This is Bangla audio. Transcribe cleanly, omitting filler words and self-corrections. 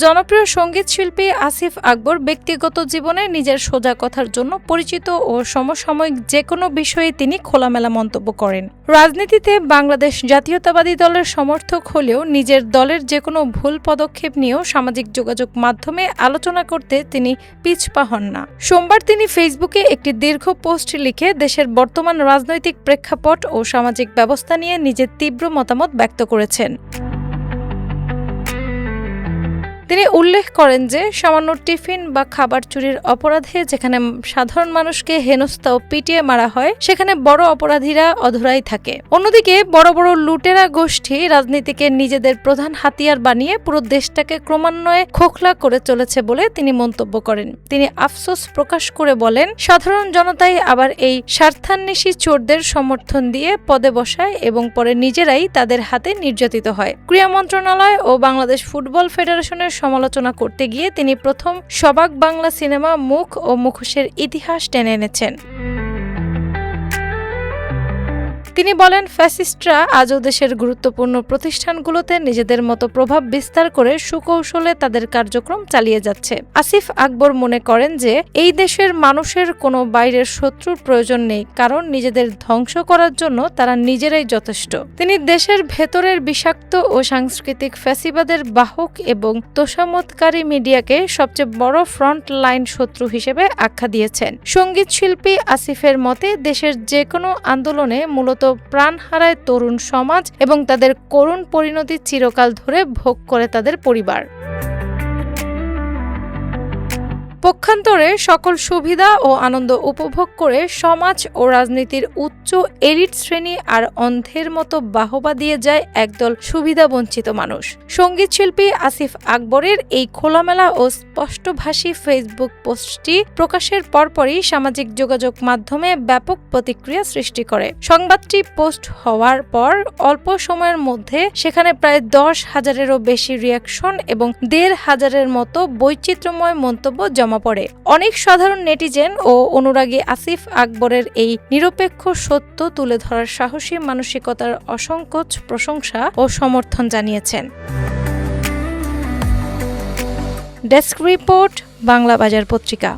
জনপ্রিয় সঙ্গীত শিল্পী আসিফ আকবর ব্যক্তিগত জীবনে নিজের সোজা কথার জন্য পরিচিত ও সমসাময়িক যেকোনো বিষয়ে তিনি খোলামেলা মন্তব্য করেন। রাজনীতিতে বাংলাদেশ জাতীয়তাবাদী দলের সমর্থক হলেও নিজের দলের যেকোনো ভুল পদক্ষেপ নিয়েও সামাজিক যোগাযোগ মাধ্যমে আলোচনা করতে তিনি পিছপা হন না। সোমবার তিনি ফেসবুকে একটি দীর্ঘ পোস্ট লিখে দেশের বর্তমান রাজনৈতিক প্রেক্ষাপট ও সামাজিক ব্যবস্থা নিয়ে নিজের তীব্র মতামত ব্যক্ত করেছেন। তিনি উল্লেখ করেন যে সামান্য টিফিন বা খাবার চুরির অপরাধে যেখানে সাধারণ মানুষকে হেনস্থা ও পিটিয়ে মারা হয় সেখানে বড় অপরাধীরা অধরাই থাকে। অন্যদিকে বড় বড় লুটেরা গোষ্ঠী রাজনীতিকে নিজেদের প্রধান হাতিয়ার বানিয়ে পুরো দেশটাকে ক্রমান্বয়ে খোখলা করে চলেছে বলে তিনি মন্তব্য করেন। তিনি আফসোস প্রকাশ করে বলেন, সাধারণ জনতাই আবার এই স্বার্থান্বেষী চোরদের সমর্থন দিয়ে পদে বসায় এবং পরে নিজেরাই তাদের হাতে নির্যাতিত হয়। ক্রীড়া মন্ত্রণালয় ও বাংলাদেশ ফুটবল ফেডারেশনের সমালোচনা করতে গিয়ে তিনি প্রথম সবাক বাংলা সিনেমা মুখ ও মুখোশের ইতিহাস টেনে এনেছেন। তিনি বলেন, ফ্যাসিস্টরা আজও দেশের গুরুত্বপূর্ণ প্রতিষ্ঠানগুলোতে নিজেদের মতো প্রভাব বিস্তার করে সুকৌশলে তাদের কার্যক্রম চালিয়ে যাচ্ছে। আসিফ আকবর মনে করেন যে এই দেশের মানুষের কোনো বাইরের শত্রুর প্রয়োজন নেই, কারণ নিজেদের ধ্বংস করার জন্য তারা নিজেরাই যথেষ্ট। তিনি দেশের ভেতরের বিষাক্ত ও সাংস্কৃতিক ফ্যাসিবাদের বাহক এবং তোষামতকারী মিডিয়াকে সবচেয়ে বড় ফ্রন্ট লাইন শত্রু হিসেবে আখ্যা দিয়েছেন। সঙ্গীত শিল্পী আসিফের মতে দেশের যে কোনো আন্দোলনে মূলত প্রাণ হারায় তরুণ সমাজ এবং তাদের করুণ পরিণতি চিরকাল ধরে ভোগ করে তাদের পরিবার। পক্ষান্তরে সকল সুবিধা ও আনন্দ উপভোগ করে সমাজ ও রাজনীতির উচ্চ এলিট শ্রেণী আর অন্ধের মতো বাহবা দিয়ে যায় একদল সুবিধাবঞ্চিত মানুষ। সঙ্গীত শিল্পী আসিফ আকবরের এই খোলামেলা ও স্পষ্টভাষী ফেসবুক পোস্টটি প্রকাশের পরপরই সামাজিক যোগাযোগ মাধ্যমে ব্যাপক প্রতিক্রিয়া সৃষ্টি করে। সংবাদটি পোস্ট হওয়ার পর অল্প সময়ের মধ্যে সেখানে প্রায় 10,000-এরও বেশি রিয়াকশন এবং 1,500-এর মতো বৈচিত্র্যময় মন্তব্য জমা পড়ে। অনেক সাধারণ নেটিজেন ও অনুরাগী আসিফ আকবরের এই নিরপেক্ষ সত্য তুলে ধরার সাহসী মানসিকতার অসংকোচ প্রশংসা ও সমর্থন জানিয়েছেন। ডেস্ক রিপোর্ট, বাংলা বাজার পত্রিকা।